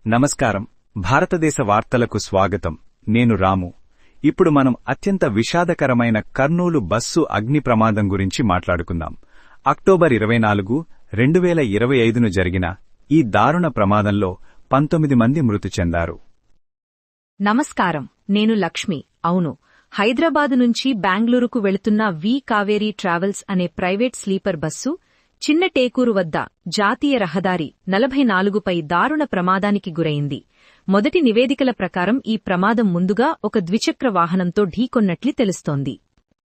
నమస్కారం. భారతదేశ వార్తలకు స్వాగతం. నేను రాము. ఇప్పుడు మనం అత్యంత విషాదకరమైన కర్నూలు బస్సు అగ్ని ప్రమాదం గురించి మాట్లాడుకుందాం. అక్టోబర్ 24, 2025ను జరిగిన ఈ దారుణ ప్రమాదంలో 19 మంది మృతి చెందారు. నమస్కారం, నేను లక్ష్మి. అవును, హైదరాబాదు నుంచి బెంగళూరుకు వెళుతున్న వి కావేరీ ట్రావెల్స్ అనే ప్రైవేట్ స్లీపర్ బస్సు చిన్న టేకూరు వద్ద జాతీయ రహదారి 44పై దారుణ ప్రమాదానికి గురైంది. మొదటి నివేదికల ప్రకారం ఈ ప్రమాదం ముందుగా ఒక ద్విచక్ర వాహనంతో ఢీకొన్నట్లు తెలుస్తోంది.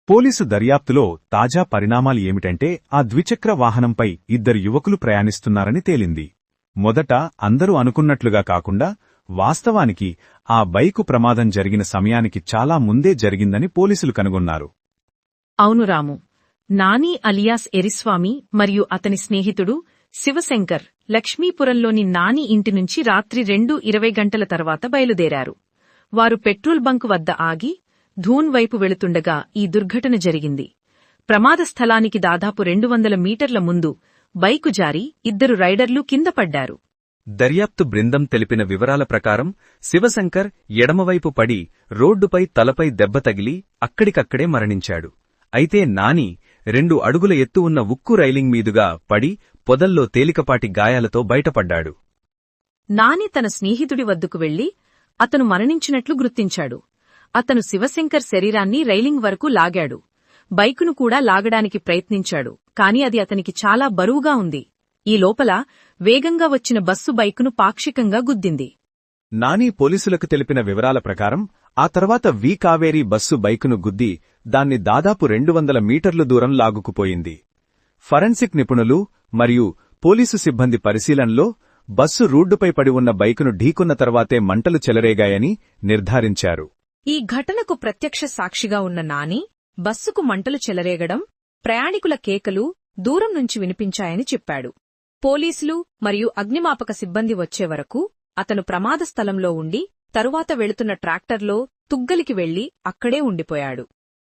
పోలీసు దర్యాప్తులో తాజా పరిణామాలు ఏమిటంటే ఆ ద్విచక్ర వాహనంపై 2 యువకులు ప్రయాణిస్తున్నారని తేలింది. మొదట అందరూ అనుకున్నట్లుగా కాకుండా వాస్తవానికి ఆ బైకు ప్రమాదం జరిగిన సమయానికి చాలా ముందే జరిగిందని పోలీసులు కనుగొన్నారు. అవును రాము, నాని అలియాస్ ఎరిస్వామి మరియు అతని స్నేహితుడు శివశంకర్ లక్ష్మీపురంలోని నాని ఇంటి నుంచి రాత్రి 2:20 గంటల తర్వాత బయలుదేరారు. వారు పెట్రోల్ బంక్ వద్ద ఆగి ధూన్ వైపు వెళుతుండగా ఈ దుర్ఘటన జరిగింది. ప్రమాద స్థలానికి దాదాపు 200 మీటర్ల ముందు బైకు జారి 2 రైడర్లు కింద పడ్డారు. దర్యాప్తు బృందం తెలిపిన వివరాల ప్రకారం శివశంకర్ ఎడమవైపు పడి రోడ్డుపై తలపై దెబ్బ తగిలి అక్కడికక్కడే మరణించాడు. అయితే నాని 2 అడుగుల ఎత్తు ఉన్న ఉక్కు రైలింగ్ మీదుగా పడి పొదల్లో తేలికపాటి గాయాలతో బయటపడ్డాడు. నాని తన స్నేహితుడి వద్దకు వెళ్లి అతను మరణించినట్లు గుర్తించాడు. అతను శివశంకర్ శరీరాన్ని రైలింగ్ వరకు లాగాడు. బైకును కూడా లాగడానికి ప్రయత్నించాడు, కాని అది అతనికి చాలా బరువుగా ఉంది. ఈ లోపల వేగంగా వచ్చిన బస్సు బైకును పాక్షికంగా గుద్దింది. నాని పోలీసులకు తెలిపిన వివరాల ప్రకారం ఆ తర్వాత వి కావేరీ బస్సు బైకును గుద్ది దాన్ని దాదాపు 200 మీటర్లు దూరం లాగుకుపోయింది. ఫరెన్సిక్ నిపుణులు మరియు పోలీసు సిబ్బంది పరిశీలనలో బస్సు రోడ్డుపై పడి ఉన్న బైకును ఢీకొన్న తర్వాతే మంటలు చెలరేగాయని నిర్ధారించారు. ఈ ఘటనకు ప్రత్యక్ష సాక్షిగా ఉన్న నాని బస్సుకు మంటలు చెలరేగడం, ప్రయాణికుల కేకలు దూరం నుంచి వినిపించాయని చెప్పాడు. పోలీసులు మరియు అగ్నిమాపక సిబ్బంది వచ్చే వరకు అతను ప్రమాద స్థలంలో ఉండి తరువాత వెళుతున్న ట్రాక్టర్లో తుగ్గలికి వెళ్లి అక్కడే ఉండిపోయాడు.